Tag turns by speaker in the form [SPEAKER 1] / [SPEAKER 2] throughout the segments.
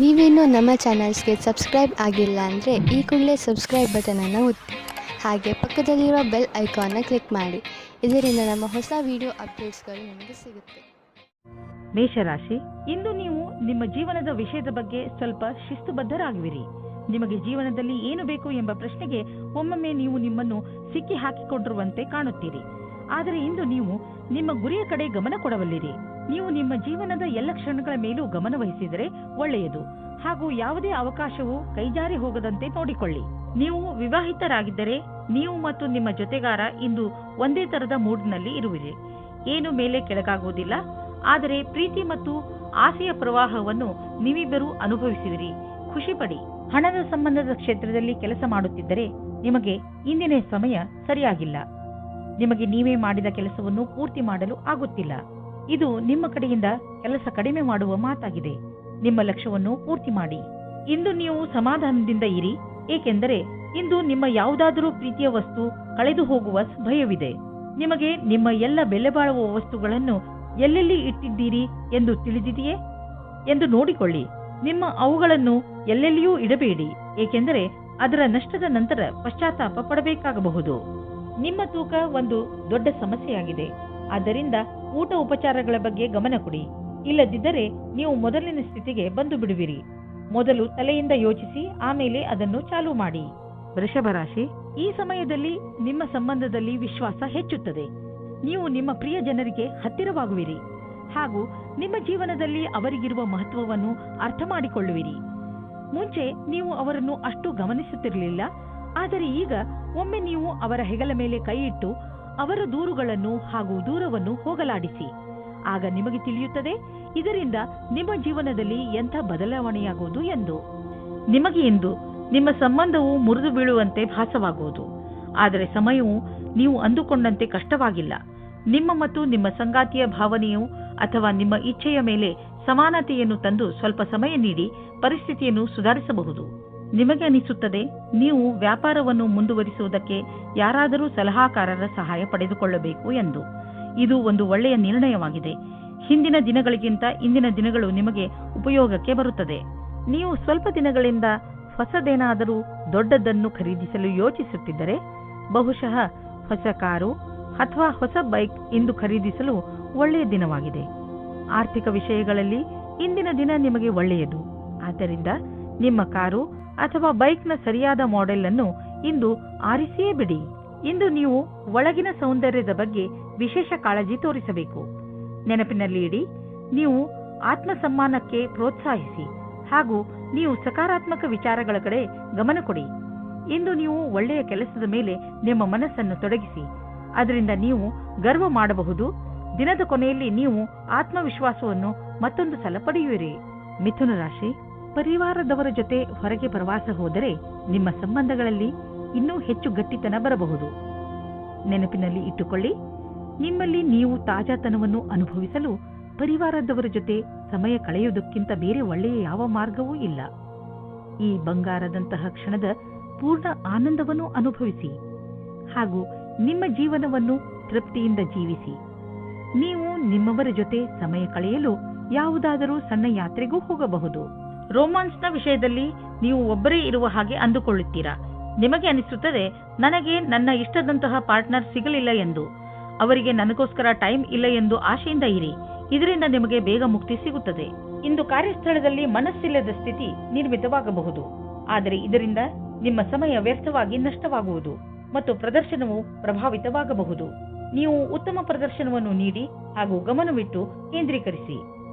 [SPEAKER 1] ನೀವೇನೂ ನಮ್ಮ ಚಾನಲ್ಸ್ಗೆ ಸಬ್ಸ್ಕ್ರೈಬ್ ಆಗಿಲ್ಲ ಅಂದರೆ ಈ ಕೂಡಲೇ ಸಬ್ಸ್ಕ್ರೈಬ್ ಬಟನನ್ನು ಒತ್ತಿ ಹಾಗೆ ಪಕ್ಕದಲ್ಲಿರೋ ಬೆಲ್ ಐಕಾನ್ನ ಕ್ಲಿಕ್ ಮಾಡಿ. ಇದರಿಂದ ನಮ್ಮ ಹೊಸ ವಿಡಿಯೋ ಅಪ್ಡೇಟ್ಸ್ಗಳು ನಿಮಗೆ ಸಿಗುತ್ತೆ.
[SPEAKER 2] ಮೇಷರಾಶಿ, ಇಂದು ನೀವು ನಿಮ್ಮ ಜೀವನದ ವಿಷಯದ ಬಗ್ಗೆ ಸ್ವಲ್ಪ ಶಿಸ್ತುಬದ್ಧರಾಗುವಿರಿ. ನಿಮಗೆ ಜೀವನದಲ್ಲಿ ಏನು ಬೇಕು ಎಂಬ ಪ್ರಶ್ನೆಗೆ ಒಮ್ಮೊಮ್ಮೆ ನೀವು ನಿಮ್ಮನ್ನು ಸಿಕ್ಕಿ ಹಾಕಿಕೊಂಡಿರುವಂತೆ ಕಾಣುತ್ತೀರಿ. ಆದರೆ ಇಂದು ನೀವು ನಿಮ್ಮ ಗುರಿಯ ಕಡೆ ಗಮನ ಕೊಡಬಲ್ಲಿರಿ. ನೀವು ನಿಮ್ಮ ಜೀವನದ ಎಲ್ಲ ಕ್ಷಣಗಳ ಮೇಲೂ ಗಮನ ವಹಿಸಿದರೆ ಒಳ್ಳೆಯದು. ಹಾಗೂ ಯಾವುದೇ ಅವಕಾಶವು ಕೈಜಾರಿ ಹೋಗದಂತೆ ನೋಡಿಕೊಳ್ಳಿ. ನೀವು ವಿವಾಹಿತರಾಗಿದ್ದರೆ ನೀವು ಮತ್ತು ನಿಮ್ಮ ಜೊತೆಗಾರ ಇಂದು ಒಂದೇ ತರದ ಮೂಡ್ನಲ್ಲಿ ಇರುವಿರಿ. ಏನು ಮೇಲೆ ಕೆಳಗಾಗುವುದಿಲ್ಲ. ಆದರೆ ಪ್ರೀತಿ ಮತ್ತು ಆಸೆಯ ಪ್ರವಾಹವನ್ನು ನೀವಿಬ್ಬರೂ ಅನುಭವಿಸುವಿರಿ. ಖುಷಿಪಡಿ. ಹಣದ ಸಂಬಂಧದ ಕ್ಷೇತ್ರದಲ್ಲಿ ಕೆಲಸ ಮಾಡುತ್ತಿದ್ದರೆ ನಿಮಗೆ ಇಂದಿನ ಸಮಯ ಸರಿಯಾಗಿಲ್ಲ. ನಿಮಗೆ ನೀವೇ ಮಾಡಿದ ಕೆಲಸವನ್ನು ಪೂರ್ತಿ ಮಾಡಲು ಆಗುತ್ತಿಲ್ಲ. ಇದು ನಿಮ್ಮ ಕಡೆಯಿಂದ ಕೆಲಸ ಕಡಿಮೆ ಮಾಡುವ ಮಾತಾಗಿದೆ. ನಿಮ್ಮ ಲಕ್ಷ್ಯವನ್ನು ಪೂರ್ತಿ ಮಾಡಿ. ಇಂದು ನೀವು ಸಮಾಧಾನದಿಂದ ಇರಿ, ಏಕೆಂದರೆ ಇಂದು ನಿಮ್ಮ ಯಾವುದಾದರೂ ಪ್ರೀತಿಯ ವಸ್ತು ಕಳೆದು ಹೋಗುವ ಭಯವಿದೆ. ನಿಮಗೆ ನಿಮ್ಮ ಎಲ್ಲ ಬೆಲೆ ಬಾಳುವ ವಸ್ತುಗಳನ್ನು ಎಲ್ಲೆಲ್ಲಿ ಇಟ್ಟಿದ್ದೀರಿ ಎಂದು ತಿಳಿದಿದೆಯೇ ಎಂದು ನೋಡಿಕೊಳ್ಳಿ. ನಿಮ್ಮ ಅವುಗಳನ್ನು ಎಲ್ಲೆಲ್ಲಿಯೂ ಇಡಬೇಡಿ, ಏಕೆಂದರೆ ಅದರ ನಷ್ಟದ ನಂತರ ಪಶ್ಚಾತ್ತಾಪ ಪಡಬೇಕಾಗಬಹುದು. ನಿಮ್ಮ ತೂಕ ಒಂದು ದೊಡ್ಡ ಸಮಸ್ಯೆಯಾಗಿದೆ. ಆದ್ದರಿಂದ ಊಟ ಉಪಚಾರಗಳ ಬಗ್ಗೆ ಗಮನ ಕೊಡಿ. ಇಲ್ಲದಿದ್ದರೆ ನೀವು ಮೊದಲಿನ ಸ್ಥಿತಿಗೆ ಬಂದು ಬಿಡುವಿರಿ. ಮೊದಲು ತಲೆಯಿಂದ ಯೋಚಿಸಿ, ಆಮೇಲೆ ಅದನ್ನು ಚಾಲೂ ಮಾಡಿ. ವೃಷಭ ರಾಶಿ, ಈ ಸಮಯದಲ್ಲಿ ನಿಮ್ಮ ಸಂಬಂಧದಲ್ಲಿ ವಿಶ್ವಾಸ ಹೆಚ್ಚುತ್ತದೆ. ನೀವು ನಿಮ್ಮ ಪ್ರಿಯ ಜನರಿಗೆ ಹತ್ತಿರವಾಗುವಿರಿ ಹಾಗೂ ನಿಮ್ಮ ಜೀವನದಲ್ಲಿ ಅವರಿಗಿರುವ ಮಹತ್ವವನ್ನು ಅರ್ಥ ಮಾಡಿಕೊಳ್ಳುವಿರಿ. ಮುಂಚೆ ನೀವು ಅವರನ್ನು ಅಷ್ಟು ಗಮನಿಸುತ್ತಿರಲಿಲ್ಲ, ಆದರೆ ಈಗ ಒಮ್ಮೆ ನೀವು ಅವರ ಹೆಗಲ ಮೇಲೆ ಕೈ ಇಟ್ಟು ಅವರ ದೂರುಗಳನ್ನು ಹಾಗೂ ದೂರವನ್ನು ಹೋಗಲಾಡಿಸಿ. ಆಗ ನಿಮಗೆ ತಿಳಿಯುತ್ತದೆ ಇದರಿಂದ ನಿಮ್ಮ ಜೀವನದಲ್ಲಿ ಎಂಥ ಬದಲಾವಣೆಯಾಗುವುದು ಎಂದು. ನಿಮಗೆ ಇಂದು ನಿಮ್ಮ ಸಂಬಂಧವು ಮುರಿದು ಬೀಳುವಂತೆ ಭಾಸವಾಗುವುದು. ಆದರೆ ಸಮಯವು ನೀವು ಅಂದುಕೊಂಡಂತೆ ಕಷ್ಟವಾಗಿಲ್ಲ. ನಿಮ್ಮ ಮತ್ತು ನಿಮ್ಮ ಸಂಗಾತಿಯ ಭಾವನೆಯು ಅಥವಾ ನಿಮ್ಮ ಇಚ್ಛೆಯ ಮೇಲೆ ಸಮಾನತೆಯನ್ನು ತಂದು ಸ್ವಲ್ಪ ಸಮಯ ನೀಡಿ ಪರಿಸ್ಥಿತಿಯನ್ನು ಸುಧಾರಿಸಬಹುದು. ನಿಮಗೆ ಅನಿಸುತ್ತದೆ ನೀವು ವ್ಯಾಪಾರವನ್ನು ಮುಂದುವರಿಸುವುದಕ್ಕೆ ಯಾರಾದರೂ ಸಲಹಾಕಾರರ ಸಹಾಯ ಪಡೆದುಕೊಳ್ಳಬೇಕು ಎಂದು. ಇದು ಒಂದು ಒಳ್ಳೆಯ ನಿರ್ಣಯವಾಗಿದೆ. ಹಿಂದಿನ ದಿನಗಳಿಗಿಂತ ಇಂದಿನ ದಿನಗಳು ನಿಮಗೆ ಉಪಯೋಗಕ್ಕೆ ಬರುತ್ತದೆ. ನೀವು ಸ್ವಲ್ಪ ದಿನಗಳಿಂದ ಹೊಸದೇನಾದರೂ ದೊಡ್ಡದನ್ನು ಖರೀದಿಸಲು ಯೋಚಿಸುತ್ತಿದ್ದರೆ ಬಹುಶಃ ಹೊಸ ಕಾರು ಅಥವಾ ಹೊಸ ಬೈಕ್ ಇಂದು ಖರೀದಿಸಲು ಒಳ್ಳೆಯ ದಿನವಾಗಿದೆ. ಆರ್ಥಿಕ ವಿಷಯಗಳಲ್ಲಿ ಇಂದಿನ ದಿನ ನಿಮಗೆ ಒಳ್ಳೆಯದು. ಆದ್ದರಿಂದ ನಿಮ್ಮ ಕಾರು ಅಥವಾ ಬೈಕ್ನ ಸರಿಯಾದ ಮಾಡೆಲ್ ಅನ್ನು ಇಂದು ಆರಿಸಿಯೇ ಬಿಡಿ. ಇಂದು ನೀವು ಒಳಗಿನ ಸೌಂದರ್ಯದ ಬಗ್ಗೆ ವಿಶೇಷ ಕಾಳಜಿ ತೋರಿಸಬೇಕು. ನೆನಪಿನಲ್ಲಿ ಇಡಿ, ನೀವು ಆತ್ಮಸಮ್ಮಾನಕ್ಕೆ ಪ್ರೋತ್ಸಾಹಿಸಿ ಹಾಗೂ ನೀವು ಸಕಾರಾತ್ಮಕ ವಿಚಾರಗಳ ಕಡೆ ಗಮನ ಕೊಡಿ. ಇಂದು ನೀವು ಒಳ್ಳೆಯ ಕೆಲಸದ ಮೇಲೆ ನಿಮ್ಮ ಮನಸ್ಸನ್ನು ತೊಡಗಿಸಿ. ಅದರಿಂದ ನೀವು ಗರ್ವ ಮಾಡಬಹುದು. ದಿನದ ಕೊನೆಯಲ್ಲಿ ನೀವು ಆತ್ಮವಿಶ್ವಾಸವನ್ನು ಮತ್ತೊಂದು ಸಲ ಪಡೆಯುವಿರಿ. ಮಿಥುನ ರಾಶಿ, ಪರಿವಾರದವರ ಜೊತೆ ಹೊರಗೆ ಪ್ರವಾಸ ಹೋದರೆ ನಿಮ್ಮ ಸಂಬಂಧಗಳಲ್ಲಿ ಇನ್ನೂ ಹೆಚ್ಚು ಗಟ್ಟಿತನ ಬರಬಹುದು. ನೆನಪಿನಲ್ಲಿ ಇಟ್ಟುಕೊಳ್ಳಿ, ನಿಮ್ಮಲ್ಲಿ ನೀವು ತಾಜಾತನವನ್ನು ಅನುಭವಿಸಲು ಪರಿವಾರದವರ ಜೊತೆ ಸಮಯ ಕಳೆಯುವುದಕ್ಕಿಂತ ಬೇರೆ ಒಳ್ಳೆಯ ಯಾವ ಮಾರ್ಗವೂ ಇಲ್ಲ. ಈ ಬಂಗಾರದಂತಹ ಕ್ಷಣದ ಪೂರ್ಣ ಆನಂದವನ್ನು ಅನುಭವಿಸಿ ಹಾಗೂ ನಿಮ್ಮ ಜೀವನವನ್ನು ತೃಪ್ತಿಯಿಂದ ಜೀವಿಸಿ. ನೀವು ನಿಮ್ಮವರ ಜೊತೆ ಸಮಯ ಕಳೆಯಲು ಯಾವುದಾದರೂ ಸಣ್ಣ ಯಾತ್ರೆಗೂ ಹೋಗಬಹುದು. ರೋಮಾನ್ಸ್ನ ವಿಷಯದಲ್ಲಿ ನೀವು ಒಬ್ಬರೇ ಇರುವ ಹಾಗೆ ಅಂದುಕೊಳ್ಳುತ್ತೀರಾ. ನಿಮಗೆ ಅನಿಸುತ್ತದೆ ನನಗೆ ನನ್ನ ಇಷ್ಟದಂತಹ ಪಾರ್ಟ್ನರ್ ಸಿಗಲಿಲ್ಲ ಎಂದು. ಅವರಿಗೆ ನನಗೋಸ್ಕರ ಟೈಮ್ ಇಲ್ಲ ಎಂದು ಆಶೆಯಿಂದ ಇರಿ. ಇದರಿಂದ ನಿಮಗೆ ಬೇಗ ಮುಕ್ತಿ ಸಿಗುತ್ತದೆ. ಇಂದು ಕಾರ್ಯಸ್ಥಳದಲ್ಲಿ ಮನಸ್ಸಿಲ್ಲದ ಸ್ಥಿತಿ ನಿರ್ಮಿತವಾಗಬಹುದು. ಆದರೆ ಇದರಿಂದ ನಿಮ್ಮ ಸಮಯ ವ್ಯರ್ಥವಾಗಿ ನಷ್ಟವಾಗುವುದು ಮತ್ತು ಪ್ರದರ್ಶನವು ಪ್ರಭಾವಿತವಾಗಬಹುದು. ನೀವು ಉತ್ತಮ ಪ್ರದರ್ಶನವನ್ನು ನೀಡಿ ಹಾಗೂ ಗಮನವಿಟ್ಟು ಕೇಂದ್ರೀಕರಿಸಿ.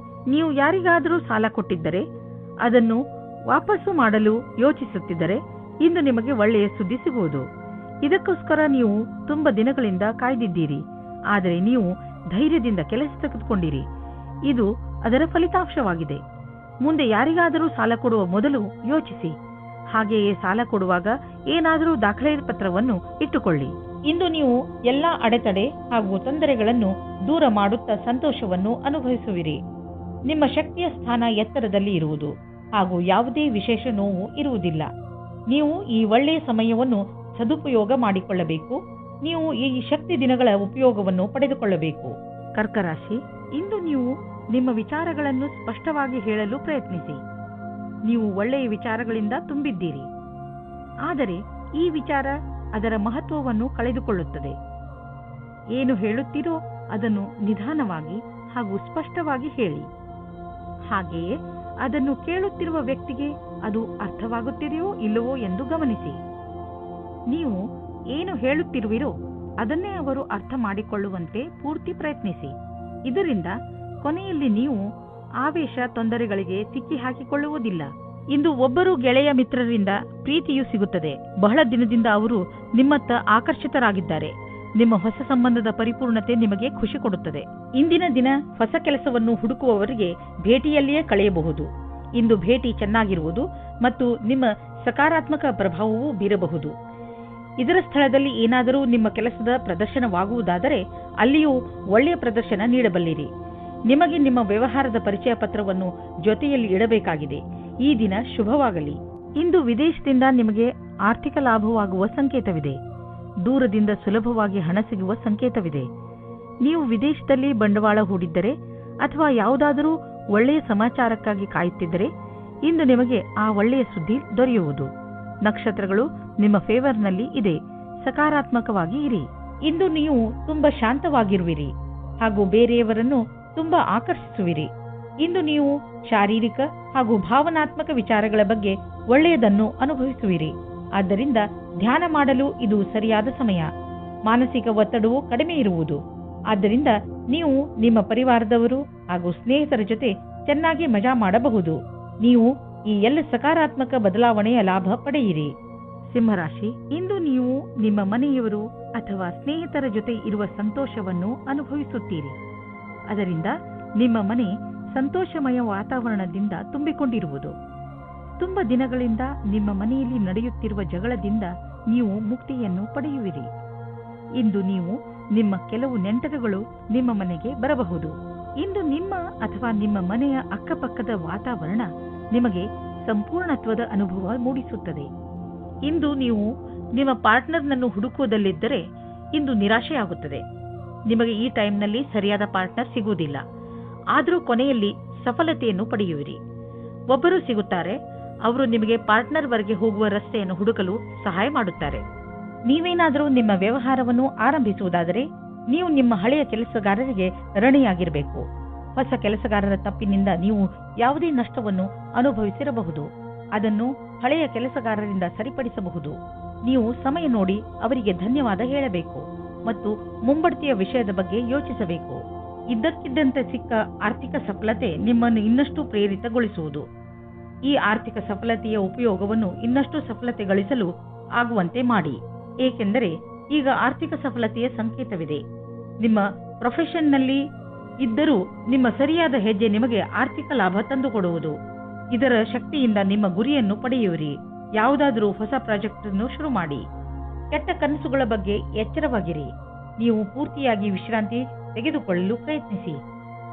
[SPEAKER 2] ನೀವು ಯಾರಿಗಾದರೂ ಸಾಲ ಕೊಟ್ಟಿದ್ದರೆ ಅದನ್ನು ವಾಪಸ್ಸು ಮಾಡಲು ಯೋಚಿಸುತ್ತಿದ್ದರೆ ಇಂದು ನಿಮಗೆ ಒಳ್ಳೆಯ ಸುದ್ದಿ ಸಿಗುವುದು. ಇದಕ್ಕೋಸ್ಕರ ನೀವು ತುಂಬ ದಿನಗಳಿಂದ ಕಾಯ್ದಿದ್ದೀರಿ, ಆದರೆ ನೀವು ಧೈರ್ಯದಿಂದ ಕೆಲಸ ತೆಗೆದುಕೊಂಡಿರಿ. ಇದು ಅದರ ಫಲಿತಾಂಶವಾಗಿದೆ. ಮುಂದೆ ಯಾರಿಗಾದರೂ ಸಾಲ ಕೊಡುವ ಮೊದಲು ಯೋಚಿಸಿ. ಹಾಗೆಯೇ ಸಾಲ ಕೊಡುವಾಗ ಏನಾದರೂ ದಾಖಲೆ ಪತ್ರವನ್ನು ಇಟ್ಟುಕೊಳ್ಳಿ. ಇಂದು ನೀವು ಎಲ್ಲಾ ಅಡೆತಡೆ ಹಾಗೂ ತೊಂದರೆಗಳನ್ನು ದೂರ ಮಾಡುತ್ತಾ ಸಂತೋಷವನ್ನು ಅನುಭವಿಸುವಿರಿ. ನಿಮ್ಮ ಶಕ್ತಿಯ ಸ್ಥಾನ ಎತ್ತರದಲ್ಲಿ ಇರುವುದು ಹಾಗೂ ಯಾವುದೇ ವಿಶೇಷ ನೋವು ಇರುವುದಿಲ್ಲ. ನೀವು ಈ ಒಳ್ಳೆಯ ಸಮಯವನ್ನು ಸದುಪಯೋಗ ಮಾಡಿಕೊಳ್ಳಬೇಕು. ನೀವು ಈ ಶಕ್ತಿ ದಿನಗಳ ಉಪಯೋಗವನ್ನು ಪಡೆದುಕೊಳ್ಳಬೇಕು. ಕರ್ಕರಾಶಿ, ಇಂದು ನೀವು ನಿಮ್ಮ ವಿಚಾರಗಳನ್ನು ಸ್ಪಷ್ಟವಾಗಿ ಹೇಳಲು ಪ್ರಯತ್ನಿಸಿ. ನೀವು ಒಳ್ಳೆಯ ವಿಚಾರಗಳಿಂದ ತುಂಬಿದ್ದೀರಿ. ಆದರೆ ಈ ವಿಚಾರ ಅದರ ಮಹತ್ವವನ್ನು ಕಳೆದುಕೊಳ್ಳುತ್ತದೆ. ಏನು ಹೇಳುತ್ತೀರೋ ಅದನ್ನು ನಿಧಾನವಾಗಿ ಹಾಗೂ ಸ್ಪಷ್ಟವಾಗಿ ಹೇಳಿ. ಹಾಗೆಯೇ ಅದನ್ನು ಕೇಳುತ್ತಿರುವ ವ್ಯಕ್ತಿಗೆ ಅದು ಅರ್ಥವಾಗುತ್ತಿದೆಯೋ ಇಲ್ಲವೋ ಎಂದು ಗಮನಿಸಿ. ನೀವು ಏನು ಹೇಳುತ್ತಿರುವಿರೋ ಅದನ್ನೇ ಅವರು ಅರ್ಥ ಮಾಡಿಕೊಳ್ಳುವಂತೆ ಪೂರ್ತಿ ಪ್ರಯತ್ನಿಸಿ. ಇದರಿಂದ ಕೊನೆಯಲ್ಲಿ ನೀವು ಆವೇಶ ತೊಂದರೆಗಳಿಗೆ ಸಿಕ್ಕಿ ಹಾಕಿಕೊಳ್ಳುವುದಿಲ್ಲ. ಇಂದು ಒಬ್ಬರು ಗೆಳೆಯ ಮಿತ್ರರಿಂದ ಪ್ರೀತಿಯು ಸಿಗುತ್ತದೆ. ಬಹಳ ದಿನದಿಂದ ಅವರು ನಿಮ್ಮತ್ತ ಆಕರ್ಷಿತರಾಗಿದ್ದಾರೆ. ನಿಮ್ಮ ಹೊಸ ಸಂಬಂಧದ ಪರಿಪೂರ್ಣತೆ ನಿಮಗೆ ಖುಷಿ ಕೊಡುತ್ತದೆ. ಇಂದಿನ ದಿನ ಹೊಸ ಕೆಲಸವನ್ನು ಹುಡುಕುವವರಿಗೆ ಭೇಟಿಯಲ್ಲಿಯೇ ಕಳೆಯಬಹುದು. ಇಂದು ಭೇಟಿ ಚೆನ್ನಾಗಿರುವುದು ಮತ್ತು ನಿಮ್ಮ ಸಕಾರಾತ್ಮಕ ಪ್ರಭಾವವೂ ಬೀರಬಹುದು. ಇದರ ಸ್ಥಳದಲ್ಲಿ ಏನಾದರೂ ನಿಮ್ಮ ಕೆಲಸದ ಪ್ರದರ್ಶನವಾಗುವುದಾದರೆ ಅಲ್ಲಿಯೂ ಒಳ್ಳೆಯ ಪ್ರದರ್ಶನ ನೀಡಬಲ್ಲಿರಿ. ನಿಮಗೆ ನಿಮ್ಮ ವ್ಯವಹಾರದ ಪರಿಚಯ ಪತ್ರವನ್ನು ಜೊತೆಯಲ್ಲಿ ಇಡಬೇಕಾಗಿದೆ. ಈ ದಿನ ಶುಭವಾಗಲಿ. ಇಂದು ವಿದೇಶದಿಂದ ನಿಮಗೆ ಆರ್ಥಿಕ ಲಾಭವಾಗುವ ಸಂಕೇತವಿದೆ. ದೂರದಿಂದ ಸುಲಭವಾಗಿ ಹಣ ಸಿಗುವ ಸಂಕೇತವಿದೆ. ನೀವು ವಿದೇಶದಲ್ಲಿ ಬಂಡವಾಳ ಹೂಡಿದ್ದರೆ ಅಥವಾ ಯಾವುದಾದರೂ ಒಳ್ಳೆಯ ಸಮಾಚಾರಕ್ಕಾಗಿ ಕಾಯುತ್ತಿದ್ದರೆ ಇಂದು ನಿಮಗೆ ಆ ಒಳ್ಳೆಯ ಸುದ್ದಿ ದೊರೆಯುವುದು. ನಕ್ಷತ್ರಗಳು ನಿಮ್ಮ ಫೇವರ್ನಲ್ಲಿ ಇದೆ. ಸಕಾರಾತ್ಮಕವಾಗಿ ಇರಿ. ಇಂದು ನೀವು ತುಂಬಾ ಶಾಂತವಾಗಿರುವಿರಿ ಹಾಗೂ ಬೇರೆಯವರನ್ನು ತುಂಬಾ ಆಕರ್ಷಿಸುವಿರಿ. ಇಂದು ನೀವು ಶಾರೀರಿಕ ಹಾಗೂ ಭಾವನಾತ್ಮಕ ವಿಚಾರಗಳ ಬಗ್ಗೆ ಒಳ್ಳೆಯದನ್ನು ಅನುಭವಿಸುವಿರಿ. ಆದ್ದರಿಂದ ಧ್ಯಾನ ಮಾಡಲು ಇದು ಸರಿಯಾದ ಸಮಯ. ಮಾನಸಿಕ ಒತ್ತಡವು ಕಡಿಮೆ ಇರುವುದು. ಆದ್ದರಿಂದ ನೀವು ನಿಮ್ಮ ಪರಿವಾರದವರು ಹಾಗೂ ಸ್ನೇಹಿತರ ಜೊತೆ ಚೆನ್ನಾಗಿ ಮಜಾ ಮಾಡಬಹುದು. ನೀವು ಈ ಎಲ್ಲ ಸಕಾರಾತ್ಮಕ ಬದಲಾವಣೆಯ ಲಾಭ ಪಡೆಯಿರಿ. ಸಿಂಹರಾಶಿ, ಇಂದು ನೀವು ನಿಮ್ಮ ಮನೆಯವರು ಅಥವಾ ಸ್ನೇಹಿತರ ಜೊತೆ ಇರುವ ಸಂತೋಷವನ್ನು ಅನುಭವಿಸುತ್ತೀರಿ. ಅದರಿಂದ ನಿಮ್ಮ ಮನೆ ಸಂತೋಷಮಯ ವಾತಾವರಣದಿಂದ ತುಂಬಿಕೊಂಡಿರುವುದು. ತುಂಬ ದಿನಗಳಿಂದ ನಿಮ್ಮ ಮನೆಯಲ್ಲಿ ನಡೆಯುತ್ತಿರುವ ಜಗಳದಿಂದ ನೀವು ಮುಕ್ತಿಯನ್ನು ಪಡೆಯುವಿರಿ. ಇಂದು ನೀವು ನಿಮ್ಮ ಕೆಲವು ನೆಂಟರುಗಳು ನಿಮ್ಮ ಮನೆಗೆ ಬರಬಹುದು. ಇಂದು ನಿಮ್ಮ ಅಥವಾ ನಿಮ್ಮ ಮನೆಯ ಅಕ್ಕಪಕ್ಕದ ವಾತಾವರಣ ನಿಮಗೆ ಸಂಪೂರ್ಣತ್ವದ ಅನುಭವ ಮೂಡಿಸುತ್ತದೆ. ಇಂದು ನೀವು ನಿಮ್ಮ ಪಾರ್ಟ್ನರ್ನನ್ನು ಹುಡುಕುವುದಲ್ಲಿದ್ದರೆ ಇಂದು ನಿರಾಶೆಯಾಗುತ್ತದೆ. ನಿಮಗೆ ಈ ಟೈಮ್ನಲ್ಲಿ ಸರಿಯಾದ ಪಾರ್ಟ್ನರ್ ಸಿಗುವುದಿಲ್ಲ. ಆದರೂ ಕೊನೆಯಲ್ಲಿ ಸಫಲತೆಯನ್ನು ಪಡೆಯುವಿರಿ. ಒಬ್ಬರು ಸಿಗುತ್ತಾರೆ. ಅವರು ನಿಮಗೆ ಪಾರ್ಟ್ನರ್ವರೆಗೆ ಹೋಗುವ ರಸ್ತೆಯನ್ನು ಹುಡುಕಲು ಸಹಾಯ ಮಾಡುತ್ತಾರೆ. ನೀವೇನಾದರೂ ನಿಮ್ಮ ವ್ಯವಹಾರವನ್ನು ಆರಂಭಿಸುವುದಾದರೆ ನೀವು ನಿಮ್ಮ ಹಳೆಯ ಕೆಲಸಗಾರರಿಗೆ ಋಣಿಯಾಗಿರಬೇಕು. ಹೊಸ ಕೆಲಸಗಾರರ ತಪ್ಪಿನಿಂದ ನೀವು ಯಾವುದೇ ನಷ್ಟವನ್ನು ಅನುಭವಿಸಿರಬಹುದು. ಅದನ್ನು ಹಳೆಯ ಕೆಲಸಗಾರರಿಂದ ಸರಿಪಡಿಸಬಹುದು. ನೀವು ಸಮಯ ನೋಡಿ ಅವರಿಗೆ ಧನ್ಯವಾದ ಹೇಳಬೇಕು ಮತ್ತು ಮುಂಬಡ್ತಿಯ ವಿಷಯದ ಬಗ್ಗೆ ಯೋಚಿಸಬೇಕು. ಇದ್ದಕ್ಕಿದ್ದಂತೆ ಸಿಕ್ಕ ಆರ್ಥಿಕ ಸಫಲತೆ ನಿಮ್ಮನ್ನು ಇನ್ನಷ್ಟು ಪ್ರೇರಿತಗೊಳಿಸುವುದು. ಈ ಆರ್ಥಿಕ ಸಫಲತೆಯ ಉಪಯೋಗವನ್ನು ಇನ್ನಷ್ಟು ಸಫಲತೆ ಗಳಿಸಲು ಆಗುವಂತೆ ಮಾಡಿ. ಏಕೆಂದರೆ ಈಗ ಆರ್ಥಿಕ ಸಫಲತೆಯ ಸಂಕೇತವಿದೆ. ನಿಮ್ಮ ಪ್ರೊಫೆಷನ್ನಲ್ಲಿ ಇದ್ದರೂ ನಿಮ್ಮ ಸರಿಯಾದ ಹೆಜ್ಜೆ ನಿಮಗೆ ಆರ್ಥಿಕ ಲಾಭ ತಂದುಕೊಡುವುದು. ಇದರ ಶಕ್ತಿಯಿಂದ ನಿಮ್ಮ ಗುರಿಯನ್ನು ಪಡೆಯುವಿರಿ. ಯಾವುದಾದರೂ ಹೊಸ ಪ್ರಾಜೆಕ್ಟ್ ಅನ್ನು ಶುರು ಮಾಡಿ. ಕೆಟ್ಟ ಕನಸುಗಳ ಬಗ್ಗೆ ಎಚ್ಚರವಾಗಿರಿ. ನೀವು ಪೂರ್ತಿಯಾಗಿ ವಿಶ್ರಾಂತಿ ತೆಗೆದುಕೊಳ್ಳಲು ಪ್ರಯತ್ನಿಸಿ.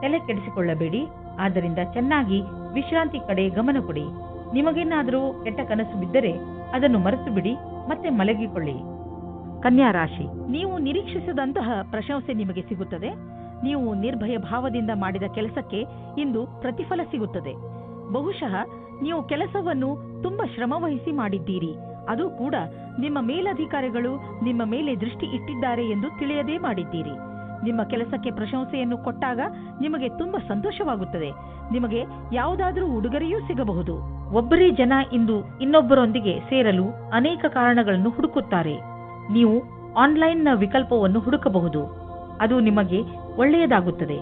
[SPEAKER 2] ತಲೆ ಕೆಡಿಸಿಕೊಳ್ಳಬೇಡಿ. ಆದ್ದರಿಂದ ಚೆನ್ನಾಗಿ ವಿಶ್ರಾಂತಿ ಕಡೆ ಗಮನ ಕೊಡಿ. ನಿಮಗೇನಾದರೂ ಕೆಟ್ಟ ಕನಸು ಬಿದ್ದರೆ ಅದನ್ನು ಮರೆತು ಬಿಡಿ ಮತ್ತೆ ಮಲಗಿಕೊಳ್ಳಿ. ಕನ್ಯಾ ರಾಶಿ, ನೀವು ನಿರೀಕ್ಷಿಸದಂತಹ ಪ್ರಶಂಸೆ ನಿಮಗೆ ಸಿಗುತ್ತದೆ. ನೀವು ನಿರ್ಭಯ ಭಾವದಿಂದ ಮಾಡಿದ ಕೆಲಸಕ್ಕೆ ಇಂದು ಪ್ರತಿಫಲ ಸಿಗುತ್ತದೆ. ಬಹುಶಃ ನೀವು ಕೆಲಸವನ್ನು ತುಂಬಾ ಶ್ರಮವಹಿಸಿ ಮಾಡಿದ್ದೀರಿ. ಅದು ಕೂಡ ನಿಮ್ಮ ಮೇಲಧಿಕಾರಿಗಳು ನಿಮ್ಮ ಮೇಲೆ ದೃಷ್ಟಿ ಇಟ್ಟಿದ್ದಾರೆ ಎಂದು ತಿಳಿಯದೇ ಮಾಡಿದ್ದೀರಿ. ನಿಮ್ಮ ಕೆಲಸಕ್ಕೆ ಪ್ರಶಂಸೆಯನ್ನು ಕೊಟ್ಟಾಗ ನಿಮಗೆ ತುಂಬಾ ಸಂತೋಷವಾಗುತ್ತದೆ. ನಿಮಗೆ ಯಾವುದಾದರೂ ಉಡುಗೊರೆಯೂ ಸಿಗಬಹುದು. ಒಬ್ಬರೇ ಜನ ಇಂದು ಇನ್ನೊಬ್ಬರೊಂದಿಗೆ ಸೇರಲು ಅನೇಕ ಕಾರಣಗಳನ್ನು ಹುಡುಕುತ್ತಾರೆ. ನೀವು ಆನ್ಲೈನ್ನ ವಿಕಲ್ಪವನ್ನು ಹುಡುಕಬಹುದು. ಅದು ನಿಮಗೆ ಒಳ್ಳೆಯದಾಗುತ್ತದೆ.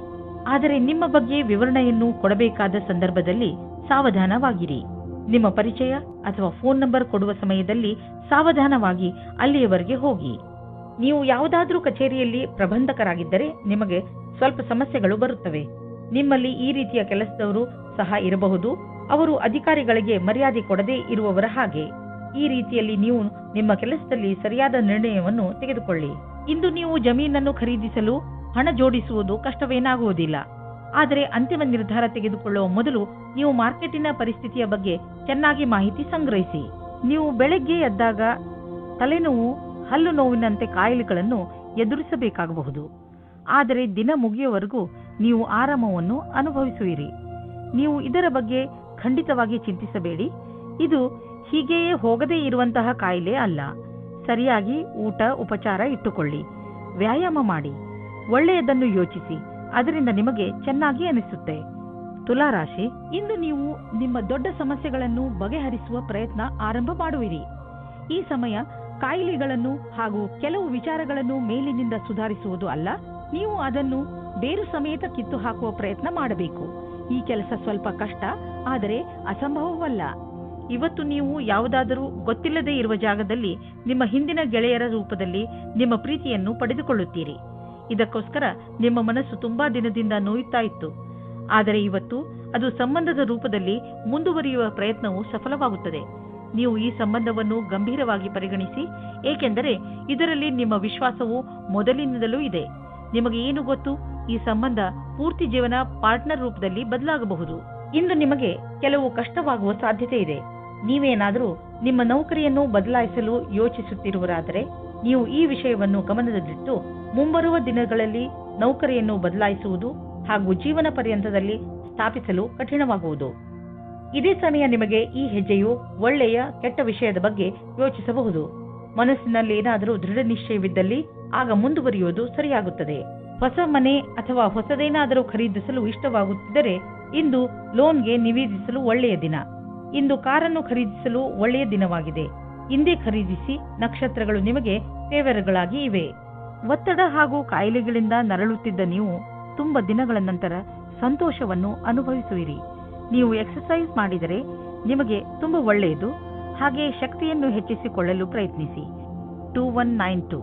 [SPEAKER 2] ಆದರೆ ನಿಮ್ಮ ಬಗ್ಗೆ ವಿವರಣೆಯನ್ನು ಕೊಡಬೇಕಾದ ಸಂದರ್ಭದಲ್ಲಿ ಸಾವಧಾನವಾಗಿರಿ. ನಿಮ್ಮ ಪರಿಚಯ ಅಥವಾ ಫೋನ್ ನಂಬರ್ ಕೊಡುವ ಸಮಯದಲ್ಲಿ ಸಾವಧಾನವಾಗಿ ಅಲ್ಲಿಯವರೆಗೆ ಹೋಗಿ. ನೀವು ಯಾವುದಾದ್ರೂ ಕಚೇರಿಯಲ್ಲಿ ಪ್ರಬಂಧಕರಾಗಿದ್ದರೆ ನಿಮಗೆ ಸ್ವಲ್ಪ ಸಮಸ್ಯೆಗಳು ಬರುತ್ತವೆ. ನಿಮ್ಮಲ್ಲಿ ಈ ರೀತಿಯ ಕೆಲಸದವರು ಸಹ ಇರಬಹುದು. ಅವರು ಅಧಿಕಾರಿಗಳಿಗೆ ಮರ್ಯಾದೆ ಕೊಡದೇ ಇರುವವರ ಹಾಗೆ. ಈ ರೀತಿಯಲ್ಲಿ ನೀವು ನಿಮ್ಮ ಕೆಲಸದಲ್ಲಿ ಸರಿಯಾದ ನಿರ್ಣಯವನ್ನು ತೆಗೆದುಕೊಳ್ಳಿ. ಇಂದು ನೀವು ಜಮೀನನ್ನು ಖರೀದಿಸಲು ಹಣ ಜೋಡಿಸುವುದು ಕಷ್ಟವೇನಾಗುವುದಿಲ್ಲ. ಆದರೆ ಅಂತಿಮ ನಿರ್ಧಾರ ತೆಗೆದುಕೊಳ್ಳುವ ಮೊದಲು ನೀವು ಮಾರ್ಕೆಟಿನ ಪರಿಸ್ಥಿತಿಯ ಬಗ್ಗೆ ಚೆನ್ನಾಗಿ ಮಾಹಿತಿ ಸಂಗ್ರಹಿಸಿ. ನೀವು ಬೆಳಗ್ಗೆ ಎದ್ದಾಗ ತಲೆನೋವು, ಹಲ್ಲು ನೋವಿನಂತೆ ಕಾಯಿಲೆಗಳನ್ನು ಎದುರಿಸಬೇಕಾಗಬಹುದು. ಆದರೆ ದಿನ ಮುಗಿಯುವವರೆಗೂ ನೀವು ಆರಾಮವನ್ನು ಅನುಭವಿಸುವಿರಿ. ನೀವು ಇದರ ಬಗ್ಗೆ ಖಂಡಿತವಾಗಿ ಚಿಂತಿಸಬೇಡಿ. ಇದು ಹೀಗೆಯೇ ಹೋಗದೇ ಇರುವಂತಹ ಕಾಯಿಲೆ ಅಲ್ಲ. ಸರಿಯಾಗಿ ಊಟ ಉಪಚಾರ ಇಟ್ಟುಕೊಳ್ಳಿ, ವ್ಯಾಯಾಮ ಮಾಡಿ, ಒಳ್ಳೆಯದನ್ನು ಯೋಚಿಸಿ, ಅದರಿಂದ ನಿಮಗೆ ಚೆನ್ನಾಗಿ ಅನಿಸುತ್ತೆ. ತುಲಾರಾಶಿ, ಇಂದು ನೀವು ನಿಮ್ಮ ದೊಡ್ಡ ಸಮಸ್ಯೆಗಳನ್ನು ಬಗೆಹರಿಸುವ ಪ್ರಯತ್ನ ಆರಂಭ ಮಾಡುವಿರಿ. ಈ ಸಮಯ ಕಾಯಿಲೆಗಳನ್ನು ಹಾಗೂ ಕೆಲವು ವಿಚಾರಗಳನ್ನು ಮೇಲಿನಿಂದ ಸುಧಾರಿಸುವುದು ಅಲ್ಲ, ನೀವು ಅದನ್ನು ಬೇರು ಸಮೇತ ಕಿತ್ತು ಹಾಕುವ ಪ್ರಯತ್ನ ಮಾಡಬೇಕು. ಈ ಕೆಲಸ ಸ್ವಲ್ಪ ಕಷ್ಟ, ಆದರೆ ಅಸಂಭವವಲ್ಲ. ಇವತ್ತು ನೀವು ಯಾವುದಾದರೂ ಗೊತ್ತಿಲ್ಲದೇ ಇರುವ ಜಾಗದಲ್ಲಿ ನಿಮ್ಮ ಹಿಂದಿನ ಗೆಳೆಯರ ರೂಪದಲ್ಲಿ ನಿಮ್ಮ ಪ್ರೀತಿಯನ್ನು ಪಡೆದುಕೊಳ್ಳುತ್ತೀರಿ. ಇದಕ್ಕೋಸ್ಕರ ನಿಮ್ಮ ಮನಸ್ಸು ತುಂಬಾ ದಿನದಿಂದ ನೋಯುತ್ತಾ ಇತ್ತು. ಆದರೆ ಇವತ್ತು ಅದು ಸಂಬಂಧದ ರೂಪದಲ್ಲಿ ಮುಂದುವರಿಯುವ ಪ್ರಯತ್ನವು ಸಫಲವಾಗುತ್ತದೆ. ನೀವು ಈ ಸಂಬಂಧವನ್ನು ಗಂಭೀರವಾಗಿ ಪರಿಗಣಿಸಿ, ಏಕೆಂದರೆ ಇದರಲ್ಲಿ ನಿಮ್ಮ ವಿಶ್ವಾಸವು ಮೊದಲಿನಿಂದಲೂ ಇದೆ. ನಿಮಗೆ ಏನು ಗೊತ್ತು, ಈ ಸಂಬಂಧ ಪೂರ್ತಿ ಜೀವನ ಪಾರ್ಟ್ನರ್ ರೂಪದಲ್ಲಿ ಬದಲಾಗಬಹುದು. ಇಂದು ನಿಮಗೆ ಕೆಲವು ಕಷ್ಟವಾಗುವ ಸಾಧ್ಯತೆ ಇದೆ. ನೀವೇನಾದರೂ ನಿಮ್ಮ ನೌಕರಿಯನ್ನು ಬದಲಾಯಿಸಲು ಯೋಚಿಸುತ್ತಿರುವರಾದರೆ ನೀವು ಈ ವಿಷಯವನ್ನು ಗಮನದಲ್ಲಿಟ್ಟು ಮುಂಬರುವ ದಿನಗಳಲ್ಲಿ ನೌಕರಿಯನ್ನು ಬದಲಾಯಿಸುವುದು ಹಾಗೂ ಜೀವನ ಪರ್ಯಂತದಲ್ಲಿ ಸ್ಥಾಪಿಸಲು ಕಠಿಣವಾಗುವುದು. ಇದೇ ಸಮಯ ನಿಮಗೆ ಈ ಹೆಜ್ಜೆಯು ಒಳ್ಳೆಯ ಕೆಟ್ಟ ವಿಷಯದ ಬಗ್ಗೆ ಯೋಚಿಸಬಹುದು. ಮನಸ್ಸಿನಲ್ಲಿ ಏನಾದರೂ ದೃಢ ನಿಶ್ಚಯವಿದ್ದಲ್ಲಿ ಆಗ ಮುಂದುವರಿಯುವುದು ಸರಿಯಾಗುತ್ತದೆ. ಹೊಸ ಮನೆ ಅಥವಾ ಹೊಸದೇನಾದರೂ ಖರೀದಿಸಲು ಇಷ್ಟವಾಗುತ್ತಿದ್ದರೆ ಇಂದು ಲೋನ್ಗೆ ನಿವೇದಿಸಲು ಒಳ್ಳೆಯ ದಿನ. ಇಂದು ಕಾರನ್ನು ಖರೀದಿಸಲು ಒಳ್ಳೆಯ ದಿನವಾಗಿದೆ. ಇಂದೇ ಖರೀದಿಸಿ, ನಕ್ಷತ್ರಗಳು ನಿಮಗೆ ಫೇವರ್ಗಳಾಗಿ ಇವೆ. ಒತ್ತಡ ಹಾಗೂ ಕಾಯಿಲೆಗಳಿಂದ ನರಳುತ್ತಿದ್ದ ನೀವು ತುಂಬ ದಿನಗಳ ನಂತರ ಸಂತೋಷವನ್ನು ಅನುಭವಿಸುವಿರಿ. ನೀವು ಎಕ್ಸರ್ಸೈಸ್ ಮಾಡಿದರೆ ನಿಮಗೆ ತುಂಬ ಒಳ್ಳೆಯದು. ಹಾಗೆ ಶಕ್ತಿಯನ್ನು ಹೆಚ್ಚಿಸಿಕೊಳ್ಳಲು ಪ್ರಯತ್ನಿಸಿ. 2192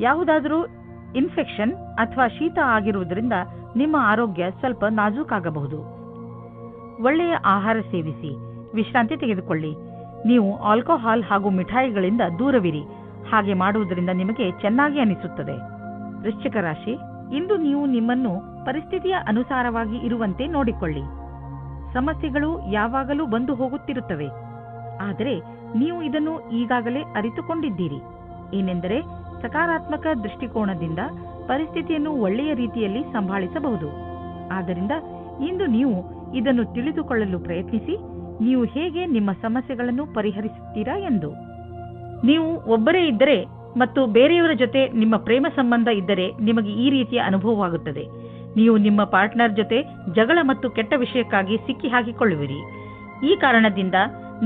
[SPEAKER 2] ಯಾವುದಾದರೂ ಇನ್ಫೆಕ್ಷನ್ ಅಥವಾ ಶೀತ ಆಗಿರುವುದರಿಂದ ನಿಮ್ಮ ಆರೋಗ್ಯ ಸ್ವಲ್ಪ ನಾಜೂಕಾಗಬಹುದು. ಒಳ್ಳೆಯ ಆಹಾರ ಸೇವಿಸಿ, ವಿಶ್ರಾಂತಿ ತೆಗೆದುಕೊಳ್ಳಿ. ನೀವು ಆಲ್ಕೋಹಾಲ್ ಹಾಗೂ ಮಿಠಾಯಿಗಳಿಂದ ದೂರವಿರಿ. ಹಾಗೆ ಮಾಡುವುದರಿಂದ ನಿಮಗೆ ಚೆನ್ನಾಗಿ ಅನಿಸುತ್ತದೆ. ವೃಶ್ಚಿಕ ರಾಶಿ, ಇಂದು ನೀವು ನಿಮ್ಮನ್ನು ಪರಿಸ್ಥಿತಿಯ ಅನುಸಾರವಾಗಿ ಇರುವಂತೆ ನೋಡಿಕೊಳ್ಳಿ. ಸಮಸ್ಯೆಗಳು ಯಾವಾಗಲೂ ಬಂದು ಹೋಗುತ್ತಿರುತ್ತವೆ, ಆದರೆ ನೀವು ಇದನ್ನು ಈಗಾಗಲೇ ಅರಿತುಕೊಂಡಿದ್ದೀರಿ. ಏನೆಂದರೆ ಸಕಾರಾತ್ಮಕ ದೃಷ್ಟಿಕೋನದಿಂದ ಪರಿಸ್ಥಿತಿಯನ್ನು ಒಳ್ಳೆಯ ರೀತಿಯಲ್ಲಿ ಸಂಭಾಳಿಸಬಹುದು. ಆದ್ದರಿಂದ ಇಂದು ನೀವು ಇದನ್ನು ತಿಳಿದುಕೊಳ್ಳಲು ಪ್ರಯತ್ನಿಸಿ, ನೀವು ಹೇಗೆ ನಿಮ್ಮ ಸಮಸ್ಯೆಗಳನ್ನು ಪರಿಹರಿಸುತ್ತೀರಾ ಎಂದು. ನೀವು ಒಬ್ಬರೇ ಇದ್ದರೆ ಮತ್ತು ಬೇರೆಯವರ ಜೊತೆ ನಿಮ್ಮ ಪ್ರೇಮ ಸಂಬಂಧ ಇದ್ದರೆ ನಿಮಗೆ ಈ ರೀತಿಯ ಅನುಭವವಾಗುತ್ತದೆ. ನೀವು ನಿಮ್ಮ ಪಾರ್ಟ್ನರ್ ಜೊತೆ ಜಗಳ ಮತ್ತು ಕೆಟ್ಟ ವಿಷಯಕ್ಕಾಗಿ ಸಿಕ್ಕಿ ಹಾಕಿಕೊಳ್ಳುವಿರಿ. ಈ ಕಾರಣದಿಂದ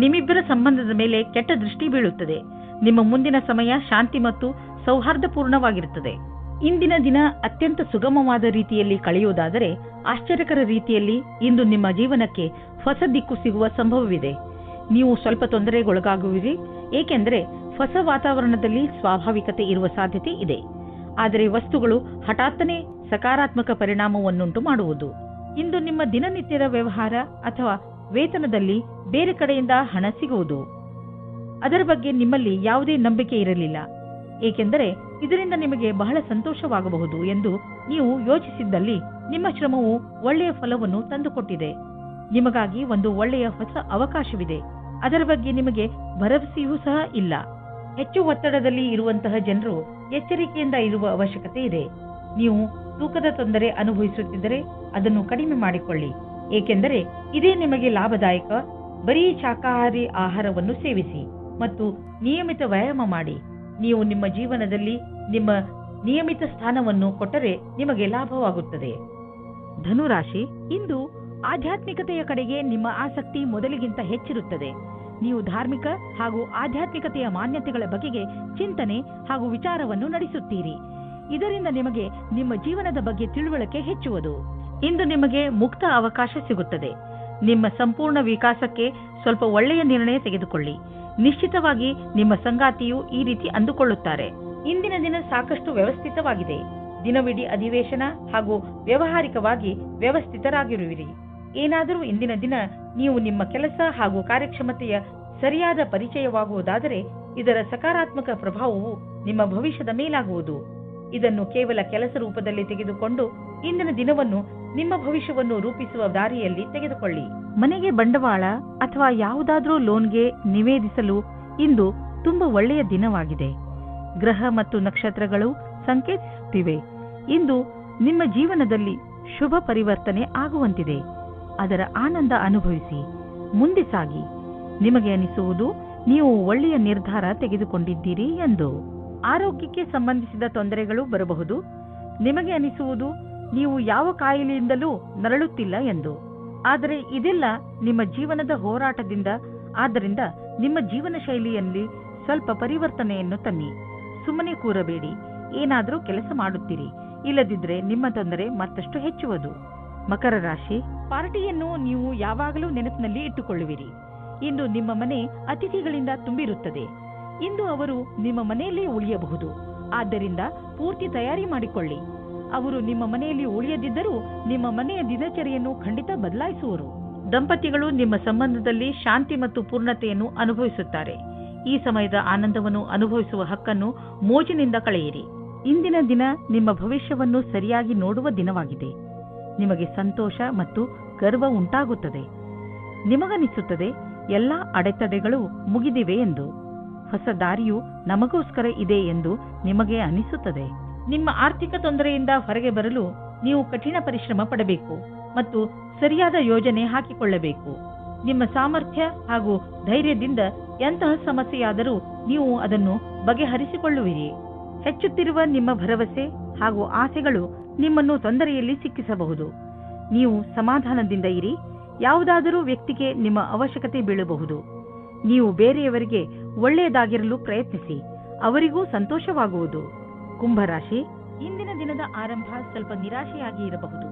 [SPEAKER 2] ನಿಮ್ಮಿಬ್ಬರ ಸಂಬಂಧದ ಮೇಲೆ ಕೆಟ್ಟ ದೃಷ್ಟಿ ಬೀಳುತ್ತದೆ. ನಿಮ್ಮ ಮುಂದಿನ ಸಮಯ ಶಾಂತಿ ಮತ್ತು ಸೌಹಾರ್ದಪೂರ್ಣವಾಗಿರುತ್ತದೆ. ಇಂದಿನ ದಿನ ಅತ್ಯಂತ ಸುಗಮವಾದ ರೀತಿಯಲ್ಲಿ ಕಳೆಯುವುದಾದರೆ ಆಶ್ಚರ್ಯಕರ ರೀತಿಯಲ್ಲಿ ಇಂದು ನಿಮ್ಮ ಜೀವನಕ್ಕೆ ಹೊಸ ದಿಕ್ಕು ಸಿಗುವ ಸಂಭವವಿದೆ. ನೀವು ಸ್ವಲ್ಪ ತೊಂದರೆಗೊಳಗಾಗುವಿರಿ, ಏಕೆಂದರೆ ಹೊಸ ವಾತಾವರಣದಲ್ಲಿ ಸ್ವಾಭಾವಿಕತೆ ಇರುವ ಸಾಧ್ಯತೆ ಇದೆ. ಆದರೆ ವಸ್ತುಗಳು ಹಠಾತ್ತನೆ ಸಕಾರಾತ್ಮಕ ಪರಿಣಾಮವನ್ನುಂಟು ಮಾಡುವುದು. ಇಂದು ನಿಮ್ಮ ದಿನನಿತ್ಯದ ವ್ಯವಹಾರ ಅಥವಾ ವೇತನದಲ್ಲಿ ಬೇರೆ ಕಡೆಯಿಂದ ಹಣ ಸಿಗುವುದು. ಅದರ ಬಗ್ಗೆ ನಿಮ್ಮಲ್ಲಿ ಯಾವುದೇ ನಂಬಿಕೆ ಇರಲಿಲ್ಲ, ಏಕೆಂದರೆ ಇದರಿಂದ ನಿಮಗೆ ಬಹಳ ಸಂತೋಷವಾಗಬಹುದು ಎಂದು ನೀವು ಯೋಚಿಸಿದ್ದಲ್ಲಿ ನಿಮ್ಮ ಶ್ರಮವು ಒಳ್ಳೆಯ ಫಲವನ್ನು ತಂದುಕೊಟ್ಟಿದೆ. ನಿಮಗಾಗಿ ಒಂದು ಒಳ್ಳೆಯ ಹೊಸ ಅವಕಾಶವಿದೆ. ಅದರ ಬಗ್ಗೆ ನಿಮಗೆ ಭರವಸೆಯೂ ಸಹ ಇಲ್ಲ. ಹೆಚ್ಚು ಒತ್ತಡದಲ್ಲಿ ಇರುವಂತಹ ಜನರು ಎಚ್ಚರಿಕೆಯಿಂದ ಇರುವ ಅವಶ್ಯಕತೆ ಇದೆ. ನೀವು ತೂಕದ ತೊಂದರೆ ಅನುಭವಿಸುತ್ತಿದ್ದರೆ ಅದನ್ನು ಕಡಿಮೆ ಮಾಡಿಕೊಳ್ಳಿ, ಏಕೆಂದರೆ ಇದೇ ನಿಮಗೆ ಲಾಭದಾಯಕ. ಬರೀ ಶಾಕಾಹಾರಿ ಆಹಾರವನ್ನು ಸೇವಿಸಿ ಮತ್ತು ನಿಯಮಿತ ವ್ಯಾಯಾಮ ಮಾಡಿ. ನೀವು ನಿಮ್ಮ ಜೀವನದಲ್ಲಿ ನಿಮ್ಮ ನಿಯಮಿತ ಸ್ಥಾನವನ್ನು ಕೊಟ್ಟರೆ ನಿಮಗೆ ಲಾಭವಾಗುತ್ತದೆ. ಧನುರಾಶಿ, ಇಂದು ಆಧ್ಯಾತ್ಮಿಕತೆಯ ಕಡೆಗೆ ನಿಮ್ಮ ಆಸಕ್ತಿ ಮೊದಲಿಗಿಂತ ಹೆಚ್ಚಿರುತ್ತದೆ. ನೀವು ಧಾರ್ಮಿಕ ಹಾಗೂ ಆಧ್ಯಾತ್ಮಿಕತೆಯ ಮಾನ್ಯತೆಗಳ ಬಗೆಗೆ ಚಿಂತನೆ ಹಾಗೂ ವಿಚಾರವನ್ನು ನಡೆಸುತ್ತೀರಿ. ಇದರಿಂದ ನಿಮಗೆ ನಿಮ್ಮ ಜೀವನದ ಬಗ್ಗೆ ತಿಳುವಳಿಕೆ ಹೆಚ್ಚುವುದು. ಇಂದು ನಿಮಗೆ ಮುಕ್ತ ಅವಕಾಶ ಸಿಗುತ್ತದೆ. ನಿಮ್ಮ ಸಂಪೂರ್ಣ ವಿಕಾಸಕ್ಕೆ ಸ್ವಲ್ಪ ಒಳ್ಳೆಯ ನಿರ್ಣಯ ತೆಗೆದುಕೊಳ್ಳಿ. ನಿಶ್ಚಿತವಾಗಿ ನಿಮ್ಮ ಸಂಗಾತಿಯು ಈ ರೀತಿ ಅಂದುಕೊಳ್ಳುತ್ತಾರೆ. ಇಂದಿನ ದಿನ ಸಾಕಷ್ಟು ವ್ಯವಸ್ಥಿತವಾಗಿದೆ. ದಿನವಿಡೀ ಅಧಿವೇಶನ ಹಾಗೂ ವ್ಯಾವಹಾರಿಕವಾಗಿ ವ್ಯವಸ್ಥಿತರಾಗಿರುವಿರಿ. ಏನಾದರೂ ಇಂದಿನ ದಿನ ನೀವು ನಿಮ್ಮ ಕೆಲಸ ಹಾಗೂ ಕಾರ್ಯಕ್ಷಮತೆಯ ಸರಿಯಾದ ಪರಿಚಯವಾಗುವುದಾದರೆ ಇದರ ಸಕಾರಾತ್ಮಕ ಪ್ರಭಾವವು ನಿಮ್ಮ ಭವಿಷ್ಯದ ಮೇಲಾಗುವುದು. ಇದನ್ನು ಕೇವಲ ಕೆಲಸ ರೂಪದಲ್ಲಿ ತೆಗೆದುಕೊಂಡು ಇಂದಿನ ದಿನವನ್ನು ನಿಮ್ಮ ಭವಿಷ್ಯವನ್ನು ರೂಪಿಸುವ ದಾರಿಯಲ್ಲಿ ತೆಗೆದುಕೊಳ್ಳಿ. ಮನೆಗೆ ಬಂಡವಾಳ ಅಥವಾ ಯಾವುದಾದ್ರೂ ಲೋನ್ಗೆ ನಿವೇದಿಸಲು ಇಂದು ತುಂಬಾ ಒಳ್ಳೆಯ ದಿನವಾಗಿದೆ. ಗ್ರಹ ಮತ್ತು ನಕ್ಷತ್ರಗಳು ಸಂಕೇತಿಸುತ್ತಿವೆ ಇಂದು ನಿಮ್ಮ ಜೀವನದಲ್ಲಿ ಶುಭ ಪರಿವರ್ತನೆ ಆಗುವಂತಿದೆ. ಅದರ ಆನಂದ ಅನುಭವಿಸಿ ಮುಂದೆ ಸಾಗಿ. ನಿಮಗೆ ಅನಿಸುವುದು ನೀವು ಒಳ್ಳೆಯ ನಿರ್ಧಾರ ತೆಗೆದುಕೊಂಡಿದ್ದೀರಿ ಎಂದು. ಆರೋಗ್ಯಕ್ಕೆ ಸಂಬಂಧಿಸಿದ ತೊಂದರೆಗಳು ಬರಬಹುದು. ನಿಮಗೆ ಅನಿಸುವುದು ನೀವು ಯಾವ ಕಾಯಿಲೆಯಿಂದಲೂ ನರಳುತ್ತಿಲ್ಲ ಎಂದು. ಆದರೆ ಇದೆಲ್ಲ ನಿಮ್ಮ ಜೀವನದ ಹೋರಾಟದಿಂದ. ಆದ್ದರಿಂದ ನಿಮ್ಮ ಜೀವನ ಶೈಲಿಯಲ್ಲಿ ಸ್ವಲ್ಪ ಪರಿವರ್ತನೆಯನ್ನು ತನ್ನಿ. ಸುಮ್ಮನೆ ಕೂರಬೇಡಿ, ಏನಾದರೂ ಕೆಲಸ ಮಾಡುತ್ತೀರಿ. ಇಲ್ಲದಿದ್ದರೆ ನಿಮ್ಮ ತೊಂದರೆ ಮತ್ತಷ್ಟು ಹೆಚ್ಚುವುದು. ಮಕರ ರಾಶಿ, ಪಾರ್ಟಿಯನ್ನು ನೀವು ಯಾವಾಗಲೂ ನೆನಪಿನಲ್ಲಿ ಇಟ್ಟುಕೊಳ್ಳುವಿರಿ. ಇಂದು ನಿಮ್ಮ ಮನೆ ಅತಿಥಿಗಳಿಂದ ತುಂಬಿರುತ್ತದೆ. ಇಂದು ಅವರು ನಿಮ್ಮ ಮನೆಯಲ್ಲೇ ಉಳಿಯಬಹುದು. ಆದ್ದರಿಂದ ಪೂರ್ತಿ ತಯಾರಿ ಮಾಡಿಕೊಳ್ಳಿ. ಅವರು ನಿಮ್ಮ ಮನೆಯಲ್ಲಿ ಉಳಿಯದಿದ್ದರೂ ನಿಮ್ಮ ಮನೆಯ ದಿನಚರಿಯನ್ನು ಖಂಡಿತ ಬದಲಾಯಿಸುವರು. ದಂಪತಿಗಳು ನಿಮ್ಮ ಸಂಬಂಧದಲ್ಲಿ ಶಾಂತಿ ಮತ್ತು ಪೂರ್ಣತೆಯನ್ನು ಅನುಭವಿಸುತ್ತಾರೆ. ಈ ಸಮಯದ ಆನಂದವನ್ನು ಅನುಭವಿಸುವ ಹಕ್ಕನ್ನು ಮೋಜಿನಿಂದ ಕಳೆಯಿರಿ. ಇಂದಿನ ದಿನ ನಿಮ್ಮ ಭವಿಷ್ಯವನ್ನು ಸರಿಯಾಗಿ ನೋಡುವ ದಿನವಾಗಿದೆ. ನಿಮಗೆ ಸಂತೋಷ ಮತ್ತು ಗರ್ವ ಉಂಟಾಗುತ್ತದೆ. ನಿಮಗನಿಸುತ್ತದೆ ಎಲ್ಲ ಅಡೆತಡೆಗಳು ಮುಗಿದಿವೆ ಎಂದು. ಹೊಸ ದಾರಿಯು ನಮಗೋಸ್ಕರ ಇದೆ ಎಂದು ನಿಮಗೆ ಅನಿಸುತ್ತದೆ. ನಿಮ್ಮ ಆರ್ಥಿಕ ತೊಂದರೆಯಿಂದ ಹೊರಗೆ ಬರಲು ನೀವು ಕಠಿಣ ಪರಿಶ್ರಮ ಪಡಬೇಕು ಮತ್ತು ಸರಿಯಾದ ಯೋಜನೆ ಹಾಕಿಕೊಳ್ಳಬೇಕು. ನಿಮ್ಮ ಸಾಮರ್ಥ್ಯ ಹಾಗೂ ಧೈರ್ಯದಿಂದ ಎಂತಹ ಸಮಸ್ಯೆಯಾದರೂ ನೀವು ಅದನ್ನು ಬಗೆಹರಿಸಿಕೊಳ್ಳುವಿರಿ. ಹೆಚ್ಚುತ್ತಿರುವ ನಿಮ್ಮ ಭರವಸೆ ಹಾಗೂ ಆಸೆಗಳು ನಿಮ್ಮನ್ನು ತೊಂದರೆಯಲ್ಲಿ ಸಿಕ್ಕಿಸಬಹುದು. ನೀವು ಸಮಾಧಾನದಿಂದ ಇರಿ. ಯಾವುದಾದರೂ ವ್ಯಕ್ತಿಗೆ ನಿಮ್ಮ ಅವಶ್ಯಕತೆ ಬೀಳಬಹುದು. ನೀವು ಬೇರೆಯವರಿಗೆ ಒಳ್ಳೆಯದಾಗಿರಲು ಪ್ರಯತ್ನಿಸಿ. ಅವರಿಗೂ ಸಂತೋಷವಾಗುವುದು. ಕುಂಭರಾಶಿ, ಇಂದಿನ ದಿನದ ಆರಂಭ ಸ್ವಲ್ಪ ನಿರಾಶೆಯಾಗಿ ಇರಬಹುದು.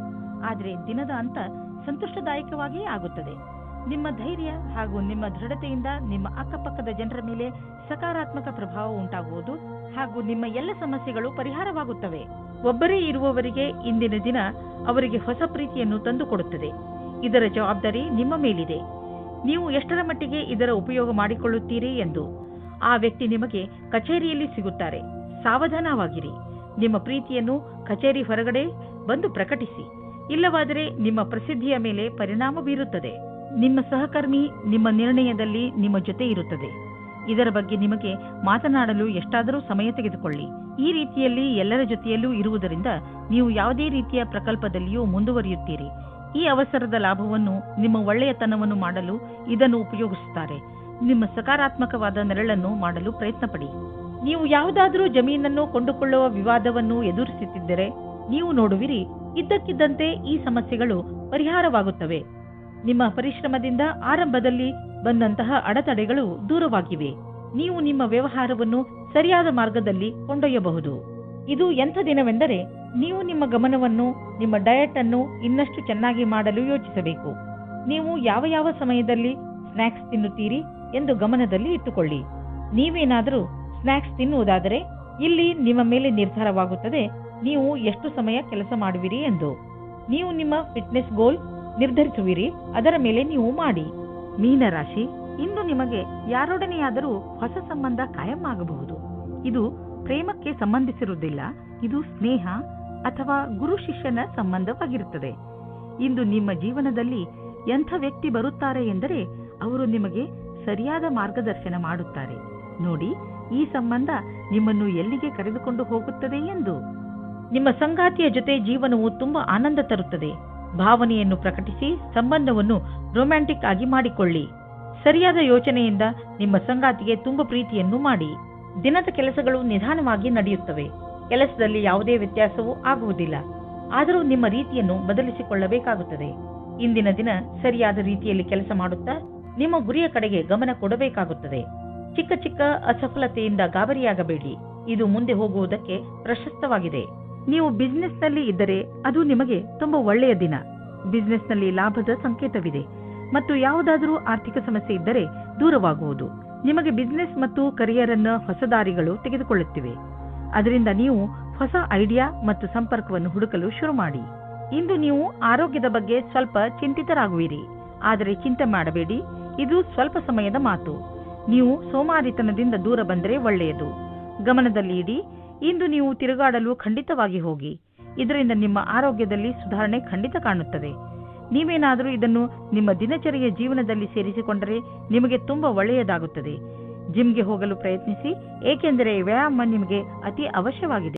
[SPEAKER 2] ಆದರೆ ದಿನದ ಅಂತ ಸಂತೋಷದಾಯಕವಾಗಿಯೇ ಆಗುತ್ತದೆ. ನಿಮ್ಮ ಧೈರ್ಯ ಹಾಗೂ ನಿಮ್ಮ ದೃಢತೆಯಿಂದ ನಿಮ್ಮ ಅಕ್ಕಪಕ್ಕದ ಜನರ ಮೇಲೆ ಸಕಾರಾತ್ಮಕ ಪ್ರಭಾವ ಉಂಟಾಗುವುದು ಹಾಗೂ ನಿಮ್ಮ ಎಲ್ಲ ಸಮಸ್ಯೆಗಳು ಪರಿಹಾರವಾಗುತ್ತವೆ. ಒಬ್ಬರೇ ಇರುವವರಿಗೆ ಇಂದಿನ ದಿನ ಅವರಿಗೆ ಹೊಸ ಪ್ರೀತಿಯನ್ನು ತಂದುಕೊಡುತ್ತದೆ. ಇದರ ಜವಾಬ್ದಾರಿ ನಿಮ್ಮ ಮೇಲಿದೆ. ನೀವು ಎಷ್ಟರ ಮಟ್ಟಿಗೆ ಇದರ ಉಪಯೋಗ ಮಾಡಿಕೊಳ್ಳುತ್ತೀರಿ ಎಂದು. ಆ ವ್ಯಕ್ತಿ ನಿಮಗೆ ಕಚೇರಿಯಲ್ಲಿ ಸಿಗುತ್ತಾರೆ. ಸಾವಧಾನವಾಗಿರಿ. ನಿಮ್ಮ ಪ್ರೀತಿಯನ್ನು ಕಚೇರಿ ಹೊರಗಡೆ ಬಂದು ಪ್ರಕಟಿಸಿ. ಇಲ್ಲವಾದರೆ ನಿಮ್ಮ ಪ್ರಸಿದ್ಧಿಯ ಮೇಲೆ ಪರಿಣಾಮ ಬೀರುತ್ತದೆ. ನಿಮ್ಮ ಸಹಕರ್ಮಿ ನಿಮ್ಮ ನಿರ್ಣಯದಲ್ಲಿ ನಿಮ್ಮ ಜೊತೆ ಇರುತ್ತದೆ. ಇದರ ಬಗ್ಗೆ ನಿಮಗೆ ಮಾತನಾಡಲು ಎಷ್ಟಾದರೂ ಸಮಯ ತೆಗೆದುಕೊಳ್ಳಿ. ಈ ರೀತಿಯಲ್ಲಿ ಎಲ್ಲರ ಜೊತೆಯಲ್ಲೂ ಇರುವುದರಿಂದ ನೀವು ಯಾವುದೇ ರೀತಿಯ ಪ್ರಕಲ್ಪದಲ್ಲಿಯೂ ಮುಂದುವರಿಯುತ್ತೀರಿ. ಈ ಅವಸರದ ಲಾಭವನ್ನು ನಿಮ್ಮ ಒಳ್ಳೆಯತನವನ್ನು ಮಾಡಲು ಇದನ್ನು ಉಪಯೋಗಿಸುತ್ತಾರೆ. ನಿಮ್ಮ ಸಕಾರಾತ್ಮಕವಾದ ನೆರಳನ್ನು ಮಾಡಲು ಪ್ರಯತ್ನಪಡಿ. ನೀವು ಯಾವುದಾದರೂ ಜಮೀನನ್ನು ಕೊಂಡುಕೊಳ್ಳುವ ವಿವಾದವನ್ನು ಎದುರಿಸುತ್ತಿದ್ದರೆ ನೀವು ನೋಡುವಿರಿ, ಇದ್ದಕ್ಕಿದ್ದಂತೆ ಈ ಸಮಸ್ಯೆಗಳು ಪರಿಹಾರವಾಗುತ್ತವೆ. ನಿಮ್ಮ ಪರಿಶ್ರಮದಿಂದ ಆರಂಭದಲ್ಲಿ ಬಂದಂತಹ ಅಡೆತಡೆಗಳು ದೂರವಾಗಿವೆ. ನೀವು ನಿಮ್ಮ ವ್ಯವಹಾರವನ್ನು ಸರಿಯಾದ ಮಾರ್ಗದಲ್ಲಿ ಕೊಂಡೊಯ್ಯಬಹುದು. ಇದು ಎಂಥ ದಿನವೆಂದರೆ ನೀವು ನಿಮ್ಮ ಗಮನವನ್ನು ನಿಮ್ಮ ಡಯಟ್ ಅನ್ನು ಇನ್ನಷ್ಟು ಚೆನ್ನಾಗಿ ಮಾಡಲು ಯೋಚಿಸಬೇಕು. ನೀವು ಯಾವ ಯಾವ ಸಮಯದಲ್ಲಿ ಸ್ನ್ಯಾಕ್ಸ್ ತಿನ್ನುತ್ತೀರಿ ಎಂದು ಗಮನದಲ್ಲಿ ಇಟ್ಟುಕೊಳ್ಳಿ. ನೀವೇನಾದರೂ ಸ್ನ್ಯಾಕ್ಸ್ ತಿನ್ನುವುದಾದರೆ ಇಲ್ಲಿ ನಿಮ್ಮ ಮೇಲೆ ನಿರ್ಧಾರವಾಗುತ್ತದೆ ನೀವು ಎಷ್ಟು ಸಮಯ ಕೆಲಸ ಮಾಡುವಿರಿ ಎಂದು. ನೀವು ನಿಮ್ಮ ಫಿಟ್ನೆಸ್ ಗೋಲ್ ನಿರ್ಧರಿಸುವಿರಿ, ಅದರ ಮೇಲೆ ನೀವು ಮಾಡಿ. ಮೀನರಾಶಿ, ಇಂದು ನಿಮಗೆ ಯಾರೊಡನೆಯಾದರೂ ಹೊಸ ಸಂಬಂಧ ಕಾಯಂ ಆಗಬಹುದು. ಇದು ಪ್ರೇಮಕ್ಕೆ ಸಂಬಂಧಿಸಿರುವುದಿಲ್ಲ. ಇದು ಸ್ನೇಹ ಅಥವಾ ಗುರು ಶಿಷ್ಯನ ಸಂಬಂಧವಾಗಿರುತ್ತದೆ. ಇಂದು ನಿಮ್ಮ ಜೀವನದಲ್ಲಿ ಎಂಥ ವ್ಯಕ್ತಿ ಬರುತ್ತಾರೆ ಎಂದರೆ ಅವರು ನಿಮಗೆ ಸರಿಯಾದ ಮಾರ್ಗದರ್ಶನ ಮಾಡುತ್ತಾರೆ. ನೋಡಿ, ಈ ಸಂಬಂಧ ನಿಮ್ಮನ್ನು ಎಲ್ಲಿಗೆ ಕರೆದುಕೊಂಡು ಹೋಗುತ್ತದೆ ಎಂದು. ನಿಮ್ಮ ಸಂಗಾತಿಯ ಜೊತೆ ಜೀವನವು ತುಂಬಾ ಆನಂದ ತರುತ್ತದೆ. ಭಾವನೆಯನ್ನು ಪ್ರಕಟಿಸಿ ಸಂಬಂಧವನ್ನು ರೊಮ್ಯಾಂಟಿಕ್ ಆಗಿ ಮಾಡಿಕೊಳ್ಳಿ. ಸರಿಯಾದ ಯೋಚನೆಯಿಂದ ನಿಮ್ಮ ಸಂಗಾತಿಗೆ ತುಂಬ ಪ್ರೀತಿಯನ್ನು ಮಾಡಿ. ದಿನದ ಕೆಲಸಗಳು ನಿಧಾನವಾಗಿ ನಡೆಯುತ್ತವೆ. ಕೆಲಸದಲ್ಲಿ ಯಾವುದೇ ವ್ಯತ್ಯಾಸವೂ ಆಗುವುದಿಲ್ಲ. ಆದರೂ ನಿಮ್ಮ ರೀತಿಯನ್ನು ಬದಲಿಸಿಕೊಳ್ಳಬೇಕಾಗುತ್ತದೆ. ಇಂದಿನ ದಿನ ಸರಿಯಾದ ರೀತಿಯಲ್ಲಿ ಕೆಲಸ ಮಾಡುತ್ತಾ ನಿಮ್ಮ ಗುರಿಯ ಕಡೆಗೆ ಗಮನ ಕೊಡಬೇಕಾಗುತ್ತದೆ. ಚಿಕ್ಕ ಚಿಕ್ಕ ಅಸಫಲತೆಯಿಂದ ಗಾಬರಿಯಾಗಬೇಡಿ. ಇದು ಮುಂದೆ ಹೋಗುವುದಕ್ಕೆ ಪ್ರಶಸ್ತವಾಗಿದೆ. ನೀವು ಬಿಸಿನೆಸ್ನಲ್ಲಿ ಇದ್ದರೆ ಅದು ನಿಮಗೆ ತುಂಬಾ ಒಳ್ಳೆಯ ದಿನ. ಬಿಸಿನೆಸ್ನಲ್ಲಿ ಲಾಭದ ಸಂಕೇತವಿದೆ ಮತ್ತು ಯಾವುದಾದರೂ ಆರ್ಥಿಕ ಸಮಸ್ಯೆ ಇದ್ದರೆ ದೂರವಾಗುವುದು. ನಿಮಗೆ ಬಿಸಿನೆಸ್ ಮತ್ತು ಕರಿಯರ್ ಅನ್ನು ಹೊಸ ದಾರಿಗಳು ತೆಗೆದುಕೊಳ್ಳುತ್ತಿವೆ. ಅದರಿಂದ ನೀವು ಹೊಸ ಐಡಿಯಾ ಮತ್ತು ಸಂಪರ್ಕವನ್ನು ಹುಡುಕಲು ಶುರು ಮಾಡಿ. ಇಂದು ನೀವು ಆರೋಗ್ಯದ ಬಗ್ಗೆ ಸ್ವಲ್ಪ ಚಿಂತಿತರಾಗುವಿರಿ. ಆದರೆ ಚಿಂತೆ ಮಾಡಬೇಡಿ, ಇದು ಸ್ವಲ್ಪ ಸಮಯದ ಮಾತು. ನೀವು ಸೋಮಾರಿತನದಿಂದ ದೂರ ಬಂದರೆ ಒಳ್ಳೆಯದು. ಗಮನದಲ್ಲಿ ಇಡಿ, ಇಂದು ನೀವು ತಿರುಗಾಡಲು ಖಂಡಿತವಾಗಿ ಹೋಗಿ. ಇದರಿಂದ ನಿಮ್ಮ ಆರೋಗ್ಯದಲ್ಲಿ ಸುಧಾರಣೆ ಖಂಡಿತ ಕಾಣುತ್ತದೆ. ನೀವೇನಾದರೂ ಇದನ್ನು ನಿಮ್ಮ ದಿನಚರಿಯ ಜೀವನದಲ್ಲಿ ಸೇರಿಸಿಕೊಂಡರೆ ನಿಮಗೆ ತುಂಬಾ ಒಳ್ಳೆಯದಾಗುತ್ತದೆ. ಜಿಮ್ಗೆ ಹೋಗಲು ಪ್ರಯತ್ನಿಸಿ, ಏಕೆಂದರೆ ವ್ಯಾಯಾಮ ನಿಮಗೆ ಅತಿ ಅವಶ್ಯವಾಗಿದೆ.